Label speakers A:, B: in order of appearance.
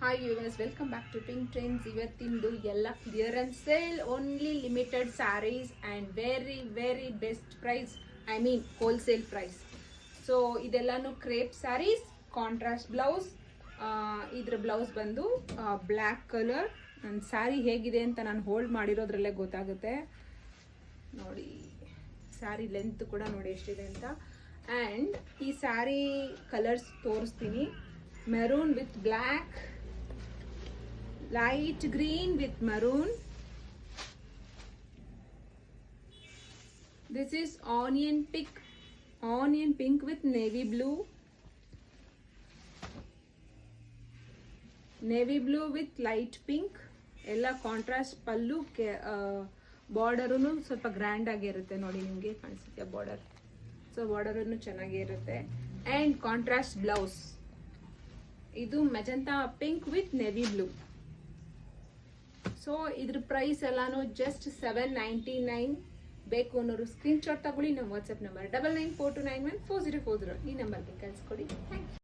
A: Hi viewers, welcome back to Pink Trends. ಇವತ್ತಿಂದು ಎಲ್ಲ clearance sale, only limited saris and very very best price, I mean wholesale price. So ಇದೆಲ್ಲನೂ crepe saris, contrast blouse. ಇದ್ರ blouse ಬಂದು black colour. ನನ್ನ ಸ್ಯಾರಿ ಹೇಗಿದೆ ಅಂತ ನಾನು ಹೋಲ್ಡ್ ಮಾಡಿರೋದ್ರಲ್ಲೇ ಗೊತ್ತಾಗುತ್ತೆ ನೋಡಿ. ಸ್ಯಾರಿ ಲೆಂತ್ ಕೂಡ ನೋಡಿ ಎಷ್ಟಿದೆ ಅಂತ. ಆ್ಯಂಡ್ ಈ ಸ್ಯಾರಿ ಕಲರ್ಸ್ ತೋರಿಸ್ತೀನಿ. Maroon with black, light green with maroon. This is onion pink with navy blue with light pink. ಎಲ್ಲ ಕಾಂಟ್ರಾಸ್ಟ್. ಪಲ್ಲು ಬಾರ್ಡರೂ ಸ್ವಲ್ಪ ಗ್ರ್ಯಾಂಡ್ ಆಗಿರುತ್ತೆ ನೋಡಿ, ನಿಮಗೆ ಕಾಣಿಸುತ್ತೆ ಬಾರ್ಡರ್. ಸೊ ಬಾರ್ಡರನ್ನು ಚೆನ್ನಾಗೇ ಇರುತ್ತೆ. ಆ್ಯಂಡ್ ಕಾಂಟ್ರಾಸ್ಟ್ ಬ್ಲೌಸ್ ಇದು magenta pink with navy blue. So ಇದ್ರ ಪ್ರೈಸ್ ಎಲ್ಲಾನು ಜಸ್ಟ್ $799. ಬೇಕು ಅನ್ನೋರು ಸ್ಕ್ರೀನ್ ಶಾಟ್ ತಗೊಳ್ಳಿ. ನಮ್ಮ ವಾಟ್ಸ್ಆಪ್ ನಂಬರ್ 9942914040 ಈ ನಂಬರ್ಗೆ ಕಳಿಸ್ಕೊಡಿ. Thank you.